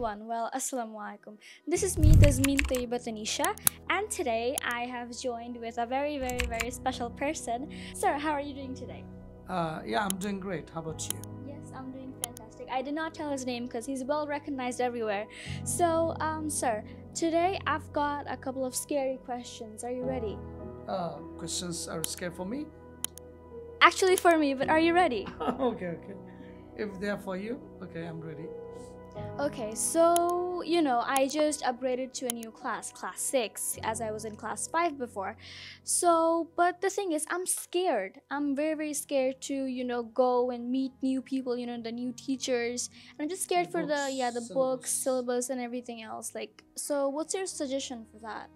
everyone. Well, Assalamu alaikum. This is me, Tazmin Tayyiba Tanisha, and today I have joined with a very special person. Sir, how are you doing today? Yeah, I'm doing great. How about you? Yes, I'm doing fantastic. I did not tell his name because he's well recognized everywhere. So, sir, today I've got a couple of scary questions. Are you ready? Questions are scared for me? Actually, for me, but are you ready? Okay. If they're for you, okay, I'm ready. Okay, so I just upgraded to a new class 6, as I was in class 5 before. So, but the thing is, I'm scared. I'm very scared to, go and meet new people, the new teachers. And I'm just scared for the books, syllabus, and everything else. Like, so what's your suggestion for that?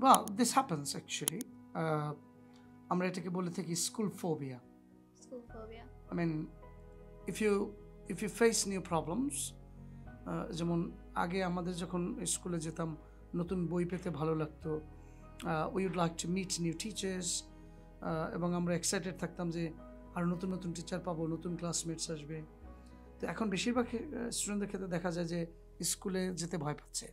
Well, this happens actually. আমরা এটাকে বলে থাকি school phobia. School phobia. I mean, if you face new problems, যেমন আগে আমাদের যখন স্কুলে যেতাম নতুন বই পেতে ভালো লাগতো, we would like to meet new teachers, এবং আমরা এক্সাইটেড থাকতাম যে আর নতুন টিচার পাবো, নতুন ক্লাসমেটস আসবে। তো এখন বেশিরভাগ স্টুডেন্টদের ক্ষেত্রে দেখা যায় যে স্কুলে যেতে ভয় পাচ্ছে,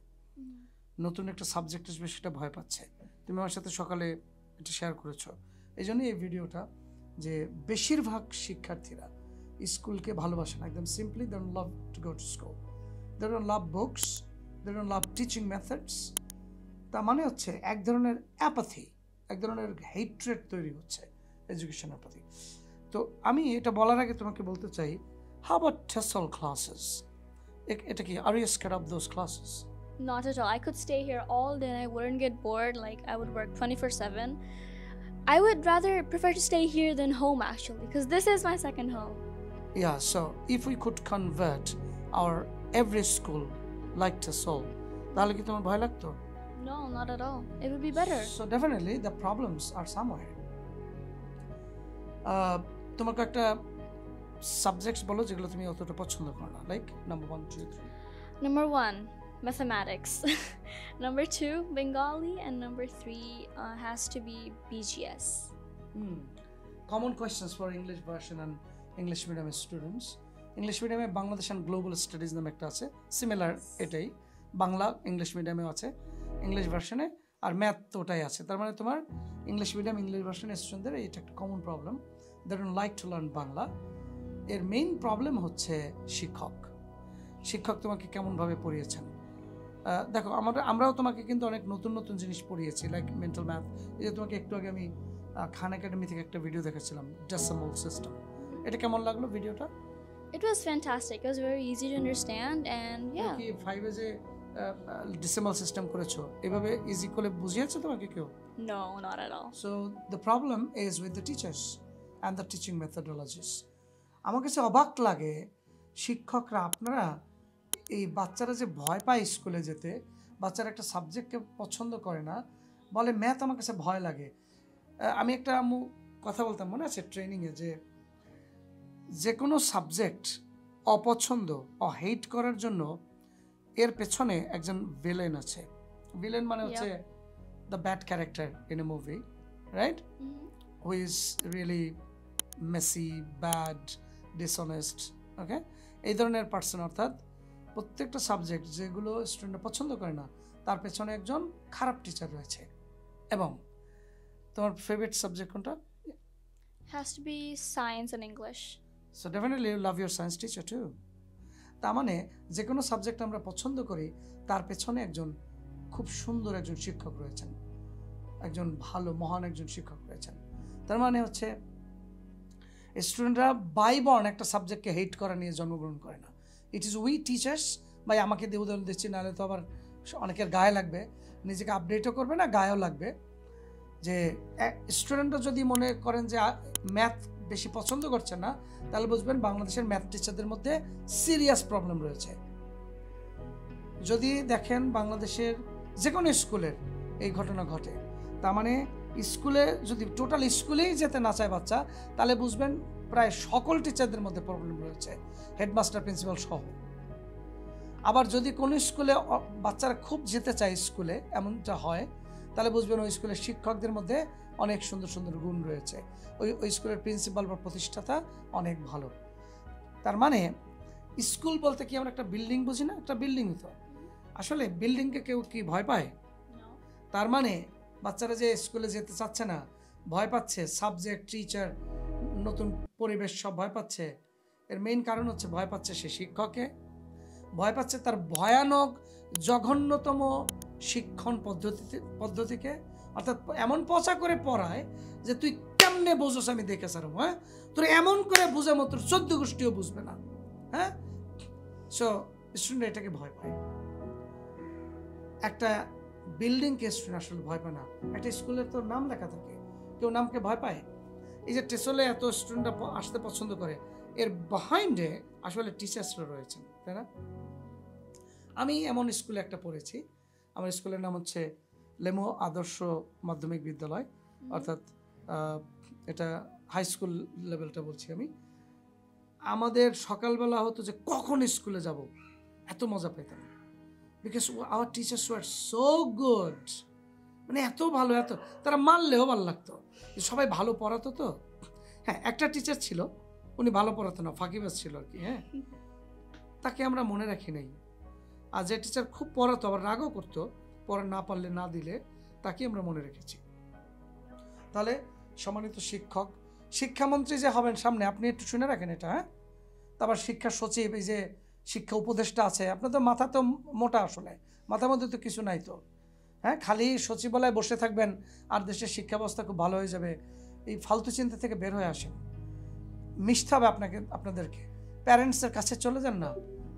নতুন একটা সাবজেক্ট আসবে সেটা ভয় পাচ্ছে। তুমি আমার সাথে সকালে এটা শেয়ার করেছো, এই জন্য এই ভিডিওটা যে বেশিরভাগ শিক্ষার্থীরা স্কুলকে ভালোবাসে না, একদম simply they don't love to go to school, they don't love books, they don't love teaching methods. তার মানে হচ্ছে এক ধরনের অ্যাপাথি, এক ধরনের হেট্রেড তৈরি হচ্ছে এডুকেশনের প্রতি। তো আমি এটা বলার আগে তোমাকে বলতে চাই, হাউ অ্যাবাউট টেসল ক্লাসেস? এটা কি, are you scared of those classes? Not at all. I could stay here all day and I wouldn't get bored. Like, I would work 24/7. I would rather prefer to stay here than home, actually, because this is my second home. Yeah, so if we could convert our every school like TESOL, তাহলে কি তোমার ভয় লাগতো? No, not at all. It would be better. So definitely the problems are somewhere. তোমার একটা subjects বলো যেগুলো তুমি অতটা পছন্দ করো না, like number 1, 2, 3. Number 1, mathematics. Number 2, Bengali, and number 3 has to be BGS. Common questions for English version and English medium students. English medium A Bangladesh and global studies নামে একটা আছে, সিমিলার এটাই, বাংলা ইংলিশ মিডিয়ামে আছে, ইংলিশ ভার্সনে, আর ম্যাথ তো ওটাই আছে। তার মানে তোমার ইংলিশ মিডিয়াম ইংলিশ ভার্সনের স্টুডেন্টদের এটা একটা common problem, they don't like to learn Bangla. এর মেইন প্রবলেম হচ্ছে শিক্ষক তোমাকে কেমনভাবে পড়িয়েছেন। দেখো, আমরাও তোমাকে কিন্তু অনেক নতুন জিনিস পড়িয়েছি, লাইক মেন্টাল ম্যাথ। এই যে তোমাকে একটু আগে আমি খান একাডেমি থেকে একটা ভিডিও দেখাচ্ছিলাম, ডেসিমাল সিস্টেম। এটা কেমন লাগলো ভিডিওটা? It was fantastic. It was very easy to understand, and yeah. কি 5 এ যে ডেসিমাল সিস্টেম করেছো, এভাবে ইজি করে বুঝিয়েছে তোমাকে কেউ? No, not at all. So the problem is with the teachers and the teaching methodologies. আমার কাছে অবাক লাগে শিক্ষকরা, আপনারা এই বাচ্চারা যে ভয় পায় স্কুলে যেতে, বাচ্চারা একটা সাবজেক্টকে পছন্দ করে না, বলে ম্যাথ আমার কাছে ভয় লাগে। আমি একটা কথা বলতাম, মনে আছে ট্রেনিংয়ে, যে কোনো সাবজেক্ট অপছন্দ হেট করার জন্য এর পেছনে একজন ভিলেন আছে। ভিলেন মানে হচ্ছে the bad character in a movie, right? Who is really messy, bad, dishonest, okay? এই ধরনের পার্সন, অর্থাৎ প্রত্যেকটা সাবজেক্ট যেগুলো স্টুডেন্ট পছন্দ করে না তার পেছনে একজন খারাপ টিচার রয়েছে। এবং তোমার ফেভারিট সাবজেক্ট কোনটা? Has to be science and English. So definitely you love your science teacher too. তার মানে যে কোনো সাবজেক্ট আমরা পছন্দ করি তার পেছনে একজন খুব সুন্দর একজন শিক্ষক রয়েছেন, একজন ভালো মহান একজন শিক্ষক রয়েছেন। তার মানে হচ্ছে স্টুডেন্টরা বাই বর্ন একটা সাবজেক্টকে হেট করা নিয়ে জন্মগ্রহণ করে না। ইট ইজ উই টিচার্স, ভাই আমাকে দিয়ে উদাহরণ দিচ্ছি, নাহলে তো আবার অনেকের গায়ে লাগবে, নিজেকে আপডেটও করবে না, গায়েও লাগবে। যে স্টুডেন্টরা যদি মনে করেন যে ম্যাথ বেশি পছন্দ করছে না, তাহলে বুঝবেন বাংলাদেশের ম্যাথ টিচারদের মধ্যে সিরিয়াস প্রবলেম রয়েছে। যদি দেখেন বাংলাদেশের যে কোনো স্কুলের এই ঘটনা ঘটে, তার মানে স্কুলে যদি টোটাল স্কুলেই যেতে না চায় বাচ্চা, তাহলে বুঝবেন প্রায় সকল টিচারদের মধ্যে প্রবলেম রয়েছে, হেডমাস্টার, প্রিন্সিপাল সহ। আবার যদি কোনো স্কুলে বাচ্চারা খুব যেতে চায় স্কুলে, এমনটা হয়, তাহলে বুঝবেন ওই স্কুলের শিক্ষকদের মধ্যে অনেক সুন্দর গুণ রয়েছে, ওই স্কুলের প্রিন্সিপাল বা প্রতিষ্ঠাতা অনেক ভালো। তার মানে স্কুল বলতে কি আমরা একটা বিল্ডিং বুঝি না? একটা বিল্ডিং তো আসলে বিল্ডিংকে কেউ কি ভয় পায়? তার মানে বাচ্চারা যে স্কুলে যেতে চাচ্ছে না, ভয় পাচ্ছে, সাবজেক্ট, টিচার, নতুন পরিবেশ সব ভয় পাচ্ছে, এর মেইন কারণ হচ্ছে ভয় পাচ্ছে সে শিক্ষককে, ভয় পাচ্ছে তার ভয়ানক জঘন্যতম শিক্ষণ পদ্ধতিকে, অর্থাৎ এমন পচা করে পড়ায় যে তুই কেমনে বোঝোস আমি দেখে সারম, হ্যাঁ, তোর এমন করে বুঝে মতো 14 গোষ্ঠীও বুঝবে না, হ্যাঁ। সো স্টুডেন্ট এটাকে ভয় পায়। একটা বিল্ডিংকে স্টুডেন্ট আসলে ভয় পায় না, একটা স্কুলের তো নাম লেখা থাকে, কেউ নামকে ভয় পায়? এই যে টেসলে এত স্টুডেন্টরা আসতে পছন্দ করে, এর বিহাইন্ডে আসলে টিচার্সরা রয়েছেন, তাই না? আমি এমন স্কুলে একটা পড়েছি, আমার স্কুলের নাম হচ্ছে লেমো আদর্শ মাধ্যমিক বিদ্যালয়, অর্থাৎ এটা হাই স্কুল লেভেলটা বলছি আমি। আমাদের সকালবেলা হতো যে কখন স্কুলে যাব, এত মজা পেতাম, because our teachers were so good, মানে এত ভালো, এত তারা মানলেও ভালো লাগতো, সবাই ভালো পড়াতো তো। হ্যাঁ, একটা টিচার ছিল, উনি ভালো পড়াতো না, ফাঁকিবাজ ছিল আর কি, হ্যাঁ, তাকে আমরা মনে রাখি নাই। আর যে টিচার খুব পড়াতো, আবার রাগও করতো, পড়া না পারলে না দিলে, তাকে আমরা মনে রেখেছি। তাহলে সম্মানিত শিক্ষক, শিক্ষামন্ত্রী যে হবেন সামনে, আপনি একটু শুনে রাখেন এটা, হ্যাঁ। তারপর শিক্ষা সচিব, এই যে শিক্ষা উপদেষ্টা আছে, আপনার তো মাথা তো মোটা, আসলে মাথার মধ্যে তো কিছু নাই তো, হ্যাঁ, খালি সচিবালয়ে বসে থাকবেন আর দেশের শিক্ষা ব্যবস্থা খুব ভালো হয়ে যাবে, এই ফালতু চিন্তা থেকে বের হয়ে আসেন। মিশতে হবে আপনাদেরকে, প্যারেন্টসের কাছে চলে যান না,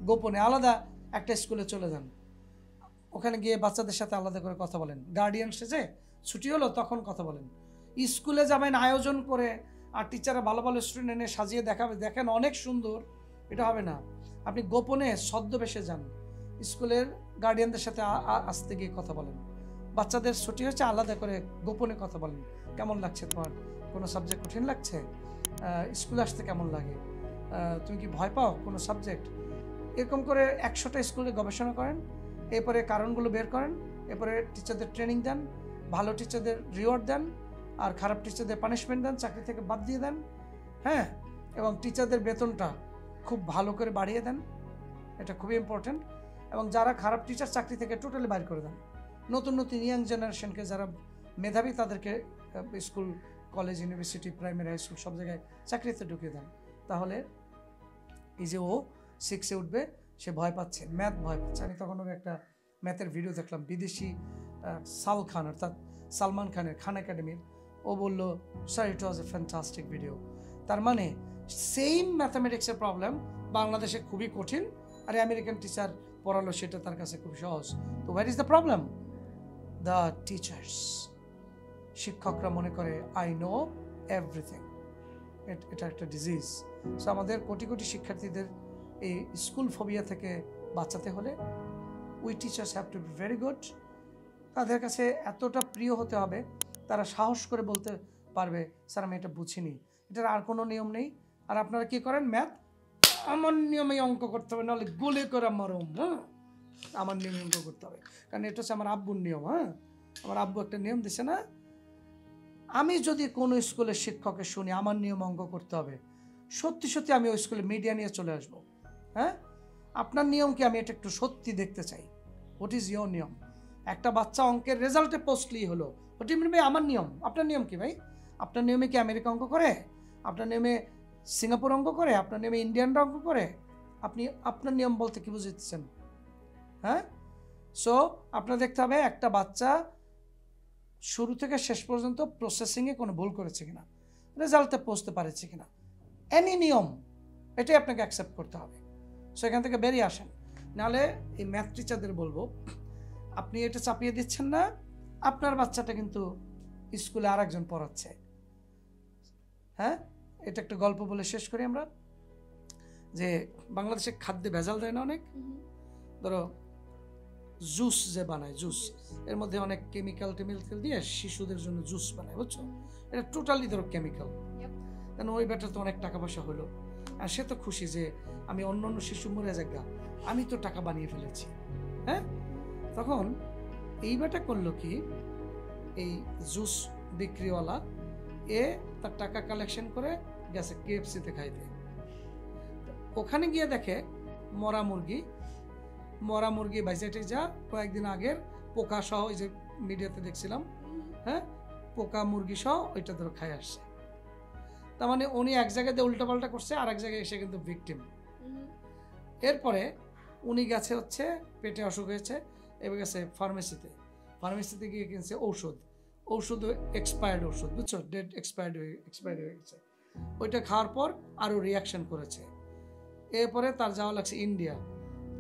গোপনে আলাদা একটা স্কুলে চলে যান, ওখানে গিয়ে বাচ্চাদের সাথে আলাদা করে কথা বলেন, গার্ডিয়ান সেজে ছুটি হলো তখন কথা বলেন। স্কুলে যাবেন আয়োজন করে, আর টিচাররা ভালো ভালো স্টুডেন্ট এনে সাজিয়ে দেখাবে, দেখেন অনেক সুন্দর, এটা হবে না। আপনি গোপনে ছদ্মবেশে যান, স্কুলের গার্ডিয়ানদের সাথে আসতে গিয়ে কথা বলেন, বাচ্চাদের ছুটি হচ্ছে আলাদা করে গোপনে কথা বলেন, কেমন লাগছে তোমার, কোনো সাবজেক্ট কঠিন লাগছে, স্কুলে আসতে কেমন লাগে, তুমি কি ভয় পাও কোনো সাবজেক্ট, এরকম করে 100টা স্কুলে গবেষণা করেন, এরপরে কারণগুলো বের করেন, এরপরে টিচারদের ট্রেনিং দেন, ভালো টিচারদের রিওয়ার্ড দেন, আর খারাপ টিচারদের পানিশমেন্ট দেন, চাকরি থেকে বাদ দিয়ে দেন, হ্যাঁ, এবং টিচারদের বেতনটা খুব ভালো করে বাড়িয়ে দেন, এটা খুবই ইম্পর্টেন্ট। এবং যারা খারাপ টিচার, চাকরি থেকে টোটালি বাইর করে দেন, নতুন নতুন ইয়াং জেনারেশনকে যারা মেধাবী তাদেরকে school, college, university, primary, high school সব জায়গায় চাকরিতে ঢুকিয়ে দেন। তাহলে এই যে ও 6-এ উঠবে, সে ভয় পাচ্ছে, ম্যাথ ভয় পাচ্ছে। আমি তখন ওর একটা ম্যাথের ভিডিও দেখলাম, বিদেশি সাল খান, অর্থাৎ সালমান খানের খান একাডেমির, ও বলল sir it was a fantastic video. তার মানে সেম ম্যাথামেটিক্সের প্রবলেম বাংলাদেশে খুবই কঠিন, আর আমেরিকান টিচার পড়ালো সেটা তার কাছে খুব সহজ। তো what is the problem? The teachers. শিক্ষকরা মনে করে আই নো এভরিথিং, এটা একটা ডিজিজ। সো আমাদের কোটি কোটি শিক্ষার্থীদের এই স্কুল ফোবিয়া থেকে বাঁচাতে হলে we teachers have to be very good. তাদের কাছে এতটা প্রিয় হতে হবে, তারা সাহস করে বলতে পারবে স্যার আমি এটা বুঝিনি, এটার আর কোনো নিয়ম নেই। আর আপনারা কি করেন, ম্যাথ আমার নিয়মে অঙ্ক করতে হবে, নাহলে গুলি করে মারুম, হ্যাঁ, আমার নিয়মে অঙ্ক করতে হবে, কারণ এটা হচ্ছে আমার আব্বুর নিয়ম। হ্যাঁ, আমার আব্বু একটা নিয়ম দিছে না, আমি যদি কোনো স্কুলের শিক্ষককে শুনি আমার নিয়ম অঙ্ক করতে হবে, সত্যি সত্যি আমি ওই স্কুলে মিডিয়া নিয়ে চলে আসব। হ্যাঁ, আপনার নিয়ম কি, আমি এটা একটু সত্যি দেখতে চাই। হোয়াট ইজ ইয়োর নিয়ম? একটা বাচ্চা অঙ্কের রেজাল্টে পোস্টলি হলো, ওটি ভাই আমার নিয়ম। আপনার নিয়ম কি ভাই? আপনার নিয়মে কি আমেরিকা অঙ্ক করে? আপনার নিয়মে সিঙ্গাপুর অঙ্ক করে? আপনার নিয়মে ইন্ডিয়ানরা অঙ্ক করে? আপনি আপনার নিয়ম বলতে কি বুঝতেছেন? হ্যাঁ, সো আপনার দেখতে হবে একটা বাচ্চা শুরু থেকে শেষ পর্যন্ত প্রসেসিংয়ে কোনো ভুল করেছে কিনা, রেজাল্টে পৌঁছতে পারেছে কিনা, এনি নিয়ম, এটাই আপনাকে অ্যাকসেপ্ট করতে হবে। সো এখান থেকে বেরিয়ে আসেন, নাহলে এই ম্যাথ টিচারদের বলবো আপনি এটা চাপিয়ে দিচ্ছেন না, আপনার বাচ্চাটা কিন্তু স্কুলে আর একজন পড়াচ্ছে। হ্যাঁ, এটা একটা গল্প বলে শেষ করি আমরা, যে বাংলাদেশে খাদ্যে ভেজাল দেয় না অনেক, ধরো জুস যে বানায়, জুস এর মধ্যে অনেক কেমিক্যাল দিয়ে শিশুদের জন্য জুস বানায়, বুঝছো? এটা টোটালি ধরো কেমিক্যাল, কারণ ওই ব্যাটার তো অনেক টাকা পয়সা হলো, আর সে তো খুশি যে আমি অন্য অন্য শিশু মরে যাগা, আমি তো টাকা বানিয়ে ফেলেছি। হ্যাঁ, তখন এই ব্যাটা করলো কি, এই জুস বিক্রিওয়ালা এ তার টাকা কালেকশন করে গেছে KFC-তে খাইতে। ওখানে গিয়ে দেখে মরা মুরগি বাইসাইটে যা কয়েকদিন আগের পোকা সহ ওই যে মিডিয়াতে দেখছিলাম, হ্যাঁ, পোকা মুরগি সহ ওইটা ধরো খাই আসছে। তার মানে উনি এক জায়গাতে উল্টাপাল্টা করছে, আর এক জায়গায় এসে কিন্তু ভিকটিম। এরপরে উনি গেছে হচ্ছে পেটে অসুখ হয়েছে, এবার গেছে ফার্মেসিতে গিয়ে কিনছে ঔষধ এক্সপায়ার্ড ওষুধ, বুঝছো, ডেট এক্সপায়ার্ড হয়ে গেছে। ওইটা খাওয়ার পর আরও রিয়াকশন করেছে। এরপরে তার যাওয়া লাগছে ইন্ডিয়া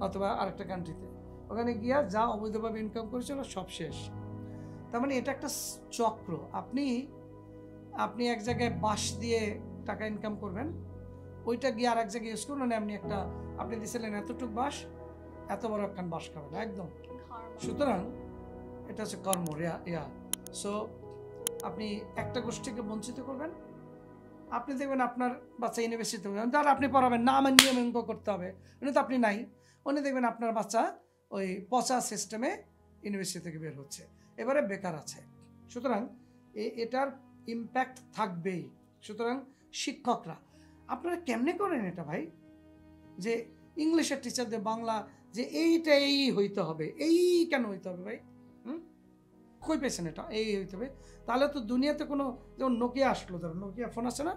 অথবা আরেকটা কান্ট্রিতে, ওখানে গিয়া যা অবৈধভাবে ইনকাম করেছিল সব শেষ। তার মানে এটা একটা চক্র। আপনি এক জায়গায় বাঁশ দিয়ে টাকা ইনকাম করবেন, ওইটা গিয়ে আর এক জায়গায় ইউজ করবেন, আপনি দিয়েছিলেন এতটুক বাঁশ, এত বড় একখান বাঁশ খাবেন একদম। সুতরাং এটা হচ্ছে কর্ম। সো আপনি একটা গোষ্ঠীকে বঞ্চিত করবেন, আপনি দেখবেন আপনার বাচ্চা ইউনিভার্সিটিতে তার আপনি পড়াবেন না, আমার নিয়ম অঙ্ক করতে হবে, উনি তো আপনি নাই, উনি দেখবেন আপনার বাচ্চা ওই পচা সিস্টেমে ইউনিভার্সিটি থেকে বের হচ্ছে, এবারে বেকার আছে। সুতরাং এটার ইম্প্যাক্ট থাকবেই। সুতরাং শিক্ষকরা আপনারা কেমনে করেন এটা ভাই, যে ইংলিশের টিচারদের বাংলা যে এইটা এই হইতে হবে, এই কেন হইতে হবে ভাই? কই পেয়েছেন এটা এই হইতে হবে? তাহলে তো দুনিয়াতে কোনো, যেমন নোকিয়া আসলো, ধরো নোকিয়া ফোন আছে না,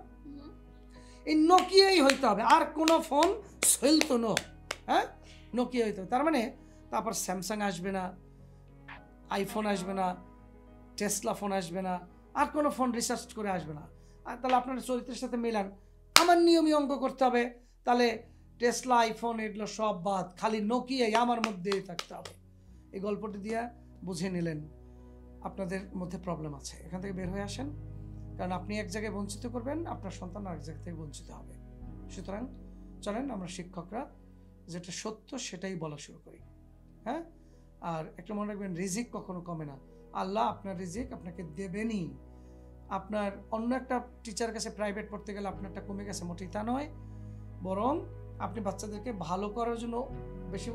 এই নোকিয়াই হইতে হবে, আর কোনো ফোন চলতো না, হ্যাঁ, নোকিয়া হইতে হবে। তার মানে তারপর স্যামসাং আসবে না, আইফোন আসবে না, টেসলা ফোন আসবে না, আর কোনো ফোন রিসার্চ করে আসবে না। আর তাহলে আপনার চরিত্রের সাথে মেলান, আমার নিয়মই অঙ্ক করতে হবে, তাহলে টেসলা আইফোন এগুলো সব বাদ, খালি নোকিয়াই আমার মধ্যেই থাকতে হবে। এই গল্পটি দিয়ে বুঝে নিলেন আপনাদের মধ্যে প্রবলেম আছে, এখান থেকে বের হয়ে আসেন। কারণ আপনি এক জায়গায় বঞ্চিত করবেন, আপনার সন্তান আরেক জায়গা থেকে বঞ্চিত হবে। সুতরাং চলেন আমরা শিক্ষকরা যেটা সত্য সেটাই বলা শুরু করি, হ্যাঁ। আর একটা মনে রাখবেন, রিজিক কখনো কমে না, আল্লাহ আপনার রিজিক আপনাকে দেবেনই। আপনার অন্য একটা টিচার কাছে প্রাইভেট পড়তে গেলে আপনারটা কমে গেছে মোটেই তা নয়, বরং আপনি বাচ্চাদেরকে ভালো করার জন্য বেশি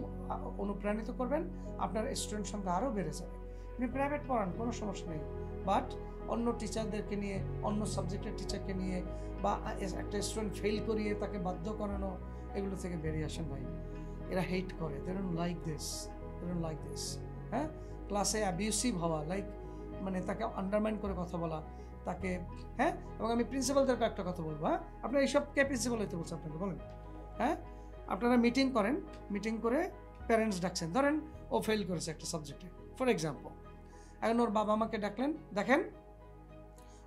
অনুপ্রাণিত করবেন, আপনার স্টুডেন্ট সংখ্যা আরও বেড়ে যাবে। আপনি প্রাইভেট পড়ান, কোনো সমস্যা নেই, বাট অন্য টিচারদেরকে নিয়ে, অন্য সাবজেক্টের টিচারকে নিয়ে, বা একটা স্টুডেন্ট ফেল করিয়ে তাকে বাধ্য করানো, এগুলো থেকে বেরিয়ে আসেন ভাই। এরা হেট করে, they don't like this, হ্যাঁ। ক্লাসে অ্যাবিউসিভ হওয়া, মানে তাকে আন্ডারমাইন করে কথা বলা, তাকে, হ্যাঁ। এবং আমি প্রিন্সিপালদেরকে একটা কথা বলবো, হ্যাঁ, আপনারা এইসব কে প্রিন্সিপাল হইতে বলছে আপনাকে বলেন, হ্যাঁ। আপনারা মিটিং করেন, মিটিং করে প্যারেন্টস ডাকছেন, ধরেন ও ফেল করেছে একটা সাবজেক্টে ফর এক্সাম্পল, এখন ওর বাবা মাকে ডাকলেন, দেখেন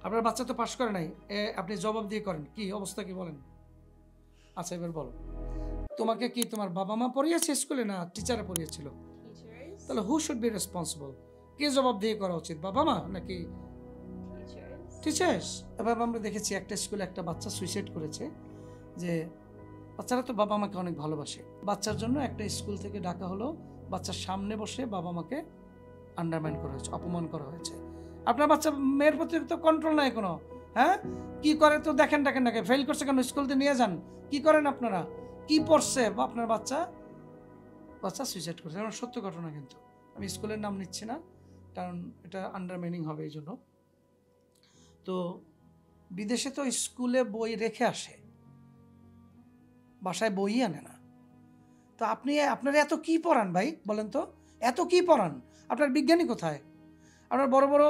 আপনার বাচ্চা তো পাস করে নাই, আপনি জবাব দিয়ে করেন, কি অবস্থা কি বলেন? আচ্ছা এবার বলো, তোমাকে কি তোমার বাবা মা পড়িয়েছে স্কুলে না টিচারে পড়িয়েছিল? তাহলে হু শুড বি রেসপন্সিবল? কে জবাব দিয়ে করা উচিত, বাবা মা নাকি টিচার্স? এবার আমরা দেখেছি একটা স্কুলে একটা বাচ্চা সুইসাইড করেছে, যে বাচ্চারা তো বাবা মাকে অনেক ভালোবাসে, বাচ্চার জন্য একটা স্কুল থেকে ডাকা হলো, বাচ্চার সামনে বসে বাবা মাকে আন্ডারমাইন করা হয়েছে, অপমান করা হয়েছে। আপনার বাচ্চা মেয়ের প্রতি তো কন্ট্রোল নাই কোনো, হ্যাঁ, কি করে তো দেখেন নাকি, ফেল করছে কেন, স্কুলতে নিয়ে যান, কি করেন আপনারা, কি পড়ছে আপনার বাচ্চা সুইসাইড করছে। কারণ সত্য ঘটনা, কিন্তু আমি স্কুলের নাম নিচ্ছি না, কারণ এটা আন্ডারমাইনিং হবে এই জন্য। তো বিদেশে তো স্কুলে বই রেখে আসে, বাসায় বই আনে না। তো আপনারা এত কি পড়ান ভাই বলেন তো, এত কি পড়ান? আপনার বিজ্ঞানী কোথায়, আপনার বড় বড়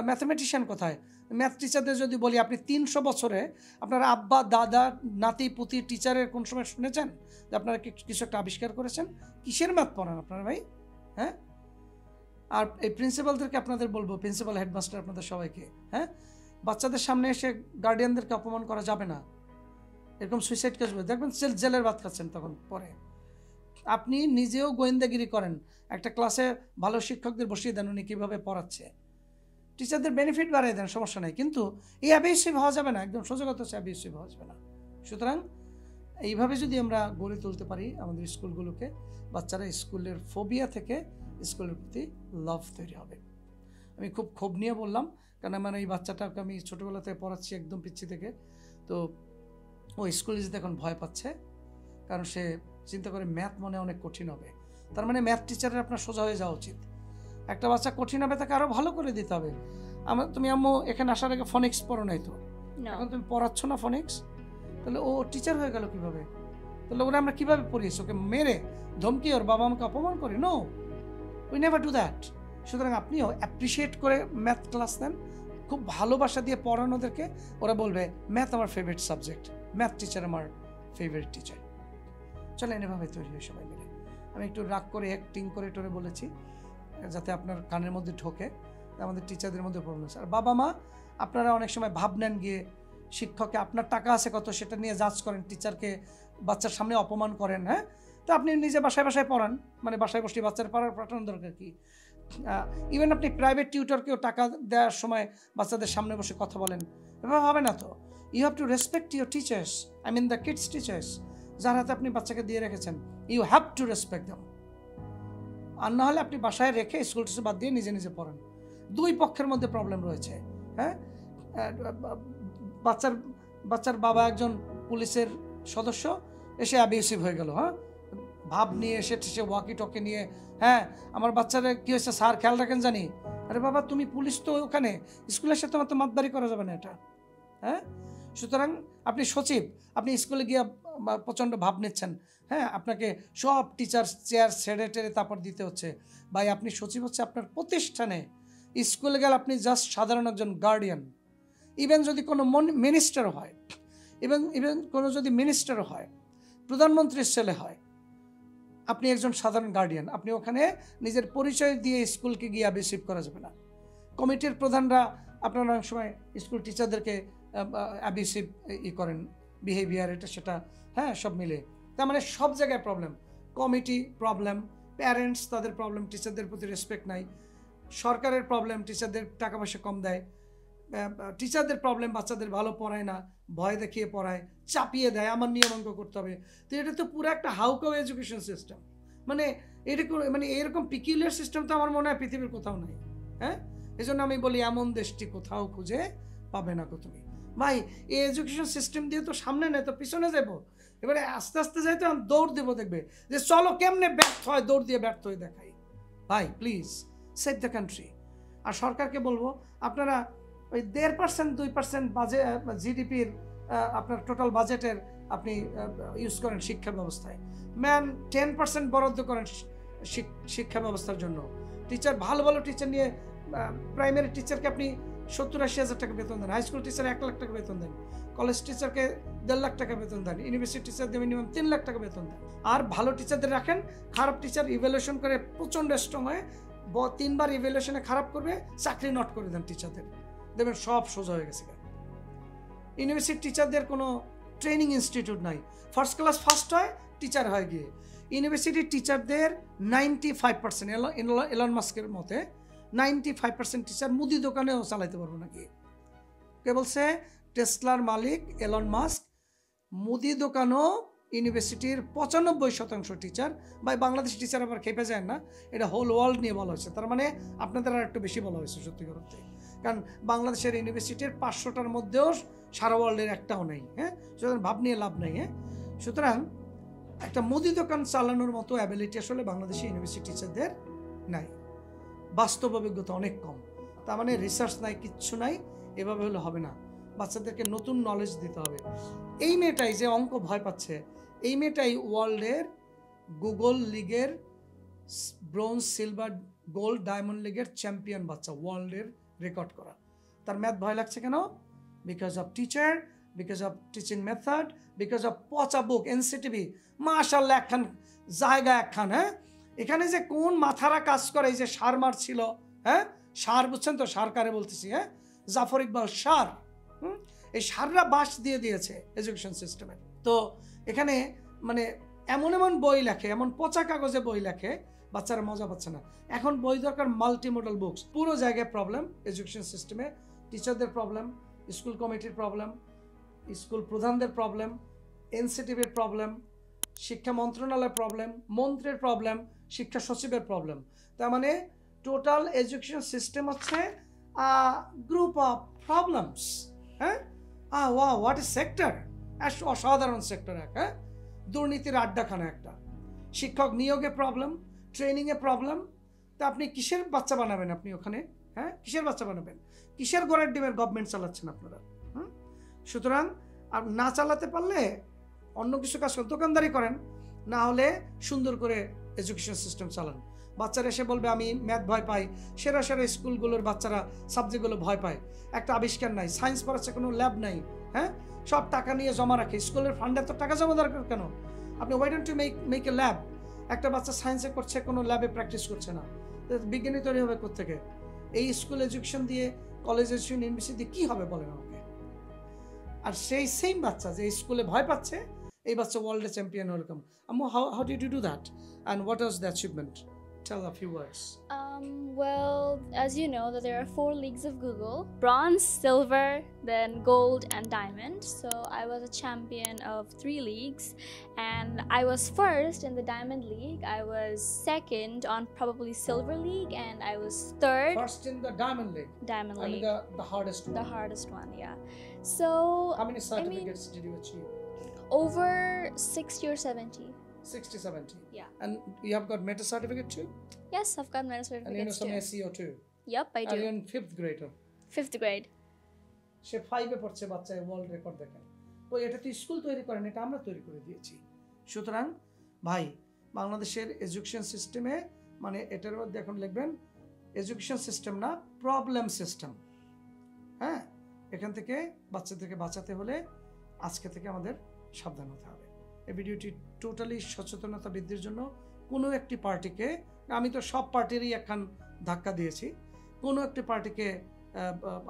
ম্যাথমেটিশিয়ান কোথায়? ম্যাথ টিচারদের যদি বলি, আপনি 300 বছরে আপনার আব্বা দাদা নাতি পুতি টিচারের কোন সময় শুনেছেন যে আপনারা কিছু একটা আবিষ্কার করেছেন? কিসের ম্যাথ পড়ান আপনারা ভাই, হ্যাঁ? আর এই প্রিন্সিপালদেরকে আপনাদের বলবো, প্রিন্সিপাল হেডমাস্টার আপনাদের সবাইকে, হ্যাঁ, বাচ্চাদের সামনে এসে গার্ডিয়ানদেরকে অপমান করা যাবে না। এরকম সুইসাইড কেস দেখবেন জেলের ভাত খাচ্ছেন তখন পরে। আপনি নিজেও গোয়েন্দাগিরি করেন, একটা ক্লাসে ভালো শিক্ষকদের বসিয়ে দেন, উনি কীভাবে পড়াচ্ছে, টিচারদের বেনিফিট বাড়িয়ে দেন, সমস্যা নেই, কিন্তু এই অ্যাবিউসিভ হওয়া যাবে না, একদম সোজা কথা হচ্ছে অ্যাবিউসিভ হওয়া যাবে না। সুতরাং এইভাবে যদি আমরা গড়ে তুলতে পারি আমাদের স্কুলগুলোকে, বাচ্চারা স্কুলের ফোবিয়া থেকে স্কুলের প্রতি লাভ তৈরি হবে। আমি খুব ক্ষোভ নিয়ে বললাম, কারণ আমার এই বাচ্চাটাকে আমি ছোটোবেলা থেকে পড়াচ্ছি একদম পিচ্ছি থেকে, তো ও স্কুলে যেতে এখন ভয় পাচ্ছে, কারণ সে চিন্তা করে ম্যাথ মনে অনেক কঠিন হবে। তার মানে ম্যাথ টিচারের আপনার সোজা হয়ে যাওয়া উচিত। একটা বাচ্চা কঠিন হবে, তাকে আরও ভালো করে দিতে হবে। তুমি আম্মু এখানে আসার আগে ফনিক্স পড়ো নাই তো, এখন তুমি পড়াচ্ছ না ফনিক্স, তাহলে ও টিচার হয়ে গেল কীভাবে? তাহলে ওরা আমরা কীভাবে পড়িয়েছি? ওকে মেরে ধমকি ওর বাবা আমাকে অপমান করে? No, we never do that. সুতরাং আপনিও অ্যাপ্রিসিয়েট করে ম্যাথ ক্লাস নেন, খুব ভালোবাসা দিয়ে পড়ান ওদেরকে। ওরা বলবে ম্যাথ আমার ফেভারিট সাবজেক্ট, ম্যাথ টিচার আমার ফেভারিট টিচার। চলেন এভাবে তৈরি হয়ে সবাই মিলে। আমি একটু রাগ করে অ্যাক্টিং করে টোরে বলেছি যাতে আপনার কানের মধ্যে ঢোকে। আমাদের টিচারদের মধ্যে প্রবলেম আছে। আর বাবা মা, আপনারা অনেক সময় ভাব নেন গিয়ে শিক্ষককে আপনার টাকা আছে কত সেটা নিয়ে জাজ করেন, টিচারকে বাচ্চার সামনে অপমান করেন। হ্যাঁ, তো আপনি নিজে বাসায় বাসায় পড়ান, মানে বাসায় বসে বাচ্চার পাঠানোর দরকার কি? ইভেন আপনি প্রাইভেট টিউটরকেও টাকা দেওয়ার সময় বাচ্চাদের সামনে বসে কথা বলেন, এভাবে হবে না তো। You have to respect your teachers, I mean the kids teachers, যার হাতে আপনি বাচ্চাকে দিয়ে রেখেছেন। You have to respect them. আর না হলে আপনি বাসায় রেখে স্কুল টিচার বাদ দিয়ে নিজে নিজে পড়ান। দুই পক্ষের মধ্যে প্রবলেম রয়েছে। হ্যাঁ, বাচ্চার বাবা একজন পুলিশের সদস্য, এসে অ্যাবিউসিভ হয়ে গেল। হ্যাঁ, ভাব নিয়ে এসে ওয়াকি টকি নিয়ে, হ্যাঁ আমার বাচ্চারা কী হয়েছে স্যার খেয়াল রাখেন জানি। আরে বাবা তুমি পুলিশ তো ওখানে, স্কুলের সাথে তোমার তো মাতবারি করা যাবে না এটা। হ্যাঁ, সুতরাং আপনি সচিব, আপনি স্কুলে গিয়ে প্রচণ্ড ভাব নিচ্ছেন। হ্যাঁ, আপনাকে সব টিচার চেয়ার ছেড়ে টেড়ে তারপর দিতে হচ্ছে। ভাই আপনি সচিব হচ্ছে আপনার প্রতিষ্ঠানে, স্কুলে গেলে আপনি জাস্ট সাধারণ একজন গার্ডিয়ান। ইভেন যদি কোনো মিনিস্টার হয়, ইভেন কোনো যদি মিনিস্টার হয়, প্রধানমন্ত্রীর ছেলে হয়, আপনি একজন সাধারণ গার্ডিয়ান। আপনি ওখানে নিজের পরিচয় দিয়ে স্কুলকে গিয়ে অ্যাবিউসিভ করা যাবে না। কমিটির প্রধানরা আপনারা অনেক সময় স্কুল টিচারদেরকে অ্যাবিউসিভ করেন, বিহেভিয়ার এটা সেটা, হ্যাঁ সব মিলে। তার মানে সব জায়গায় প্রবলেম। কমিটি প্রবলেম, প্যারেন্টস তাদের প্রবলেম, টিচারদের প্রতি রেসপেক্ট নাই। সরকারের প্রবলেম, টিচারদের টাকা পয়সা কম দেয়। টিচারদের প্রবলেম, বাচ্চাদের ভালো পড়ায় না, ভয় দেখিয়ে পড়ায়, চাপিয়ে দেয়, আমার নিয়ম অঙ্ক করতে হবে। তো এটা তো পুরো একটা হাউকাউ এডুকেশন সিস্টেম। মানে এরকম, মানে এরকম পিকুলিয়ার সিস্টেম তো আমার মনে হয় পৃথিবীর কোথাও নাই। হ্যাঁ, এই জন্য আমি বলি এমন দেশটি কোথাও খুঁজে পাবে না গো তুমি। ভাই এই এডুকেশন সিস্টেম দিয়ে তো সামনে নেই তো পিছনে যাবো। এবারে আস্তে আস্তে যাই তো দৌড় দেবো, দেখবে যে চলো কেমনে ব্যর্থ হয়, দৌড় দিয়ে ব্যর্থ হয়ে দেখাই। ভাই প্লিজ সেভ দ্য কান্ট্রি। আর সরকারকে বলবো আপনারা ওই 1.5% 2% বাজেট জিডিপির আপনার টোটাল বাজেটের আপনি ইউজ করেন শিক্ষা ব্যবস্থায়। ম্যান 10% বরাদ্দ করেন শিক্ষা ব্যবস্থার জন্য। টিচার ভালো ভালো টিচার নিয়ে, প্রাইমারি টিচারকে আপনি 70-80 হাজার টাকা বেতন দেন, হাই স্কুল টিচার 1 লাখ টাকা বেতন দেন, কলেজ টিচারকে 1.5 লাখ টাকা বেতন দেন, ইউনিভার্সিটি টিচারদের মিনিমাম 3 লাখ টাকা বেতন দেন। আর ভালো টিচারদের রাখেন, খারাপ টিচার ইভ্যালুয়েশন করে প্রচণ্ড স্ট্রং হয়ে 3বার ইভ্যালুয়েশনে খারাপ করবে, চাকরি নট করে দেন টিচারদের, দেখবেন সব সোজা হয়ে গেছে। ইউনিভার্সিটি টিচারদের কোনো ট্রেনিং ইনস্টিটিউট নাই, ফার্স্ট ক্লাস ফার্স্ট হয় টিচার হয় গিয়ে। ইউনিভার্সিটির টিচারদের 95%, এলন মাস্কের মতে 95% টিচার মুদি দোকানেও চালাইতে পারবো নাকি। কে বলছে? টেসলার মালিক এলন মাস্ক। মুদি দোকানও ইউনিভার্সিটির 95% টিচার। ভাই বাংলাদেশ টিচার আবার খেপে যায় না, এটা হোল ওয়ার্ল্ড নিয়ে বলা হয়েছে, তার মানে আপনাদের আর একটু বেশি বলা হয়েছে সত্যিকার অর্থে। কারণ বাংলাদেশের ইউনিভার্সিটির 500টার মধ্যেও সারা ওয়ার্ল্ডের একটাও নেই। হ্যাঁ, সুতরাং ভাব নিয়ে লাভ নেই। হ্যাঁ, সুতরাং একটা মুদি দোকান চালানোর মতো অ্যাবিলিটি আসলে বাংলাদেশি ইউনিভার্সিটি টিচারদের নাই, বাস্তব অভিজ্ঞতা অনেক কম। তার মানে রিসার্চ নাই, কিচ্ছু নাই, এভাবে হলে হবে না। বাচ্চাদেরকে নতুন নলেজ দিতে হবে। এই মেয়েটাই যে অঙ্ক ভয় পাচ্ছে, এই মেয়েটাই ওয়ার্ল্ডের গুগল লিগের ব্রোঞ্জ, সিলভার, গোল্ড, ডায়মন্ড লিগের চ্যাম্পিয়ন বাচ্চা, ওয়ার্ল্ডের রেকর্ড করা। তার ম্যাথ ভয় লাগছে কেন? Because of teacher, because of teaching method, because of পচা বুক। এনসিটিভি মাশাআল্লাহ একখান জায়গা একখান। হ্যাঁ, এখানে যে কোন মাথারা কাজ করে, এই যে সার মার ছিল, হ্যাঁ সার বুঝছেন তো, সার কারে বলতেছি, হ্যাঁ জাফর ইকবাল সার, এই সাররা বাস দিয়ে দিয়েছে এডুকেশন সিস্টেমে। তো এখানে মানে এমন এমন বই লেখে, এমন পচা কাগজে বই লেখে, বাচ্চারা মজা পাচ্ছে না। এখন বই দরকার মাল্টি মডেল বুকস। পুরো জায়গায় প্রবলেম এডুকেশন সিস্টেমে, টিচারদের প্রবলেম, স্কুল কমিটির প্রবলেম, স্কুল প্রধানদের প্রবলেম, এনসিটিভির প্রবলেম, শিক্ষা মন্ত্রণালয়ের প্রবলেম, মন্ত্রীর প্রবলেম, শিক্ষা সচিবের প্রবলেম। তার মানে টোটাল এডুকেশন সিস্টেম হচ্ছে গ্রুপ অফ প্রবলেমস। হ্যাঁ, ওয়াও হোয়াট ইজ সেক্টর, অসাধারণ সেক্টর এক। হ্যাঁ, দুর্নীতির আড্ডাখানা একটা। শিক্ষক নিয়োগে প্রবলেম, ট্রেনিংয়ে প্রবলেম। তা আপনি কিসের বাচ্চা বানাবেন আপনি ওখানে? হ্যাঁ, কিসের বাচ্চা বানাবেন? কিসের ঘরের ডিমের গভর্নমেন্ট চালাচ্ছেন আপনারা? সুতরাং আর না চালাতে পারলে অন্য কিছু কাজ করেন, দোকানদারি করেন, না হলে সুন্দর করে এডুকেশন সিস্টেম চালান। বাচ্চারা এসে বলবে আমি ম্যাথ ভয় পাই, সেরা সেরা স্কুলগুলোর বাচ্চারা সাবজেক্টগুলো ভয় পায়, একটা আবিষ্কার নাই, সায়েন্স পড়াচ্ছে কোনো ল্যাব নাই, হ্যাঁ, সব টাকা নিয়ে জমা রাখে, স্কুলের ফান্ডে তো টাকা জমা দরকার কেন? আপনি why don't you make a lab? একটা বাচ্চা সায়েন্সে করছে, কোনো ল্যাবে প্র্যাকটিস করছে না, বিজ্ঞানী তৈরি হবে কোত্থেকে? এই স্কুল এডুকেশন দিয়ে, কলেজ এডুকেশন, ইউনিভার্সিটি দিয়ে কী হবে বলেন আমাকে? আর সেই সেম বাচ্চা যে স্কুলে ভয় পাচ্ছে, এই বাচ্চা ওয়ার্ল্ডে চ্যাম্পিয়ন ওয়েলকাম। আম্মু, how did you do that and what was the achievement? Tell a few words. Well, as you know, that there are 4 leagues of Google: bronze, silver, then gold, and diamond. So I was a champion of 3 leagues, and I was first in the diamond league. I was second on probably silver league, and I was third. First in the diamond league. Diamond I mean league. the hardest one. The hardest one, yeah. So How many certificates did you achieve? over 60 or 70. 60, 70. Yeah. And you have got meta certificate too? Yes, I've got many And you know certificates some too. SEO too? Yep, I And you're do. in 5th grade. 5th grade. সে 5-এ পড়ছে, বাচ্চা world record দেখেন। তো এটা তো school তৈরি করেন, এটা আমরা তৈরি করে দিয়েছি। সুতরাং ভাই, বাংলাদেশের এডুকেশন সিস্টেমে, মানে এটার মধ্যে এখন লিখবেন এডুকেশন সিস্টেম না, প্রবলেম সিস্টেম। হ্যাঁ, এখান থেকে বাচ্চাদেরকে বাঁচাতে হলে আজকে থেকে আমাদের সাবধান হতে হবে। এই ভিডিওটি টোটালি সচেতনতা বৃদ্ধির জন্য, কোনো একটি পার্টিকে, আমি তো সব পার্টিরই একখান ধাক্কা দিয়েছি, কোনো একটি পার্টিকে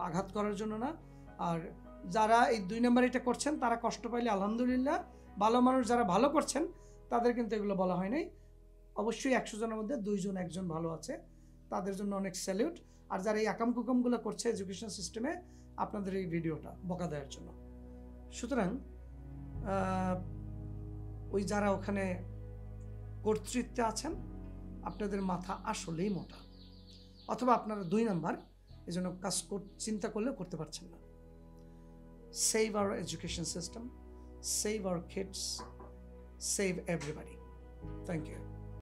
আঘাত করার জন্য না। আর যারা এই 2 নম্বর এটা করছেন তারা কষ্ট পাইলে আলহামদুলিল্লাহ, ভালো মানুষ যারা ভালো করছেন তাদের কিন্তু এগুলো বলা হয় নাই। অবশ্যই 100 জনের মধ্যে 2 জন 1 জন ভালো আছে, তাদের জন্য অনেক স্যালিউট। আর যারা এই আকাম কুকামগুলো করছে এডুকেশন সিস্টেমে, আপনাদের এই ভিডিওটা বকা দেওয়ার জন্য। সুতরাং ওই যারা ওখানে কর্তৃত্বে আছেন, আপনাদের মাথা আসলেই মোটা, অথবা আপনারা 2 নাম্বার, এই জন্য কাজ চিন্তা করলেও করতে পারছেন না। Save our education system, save our kids, save everybody. Thank you.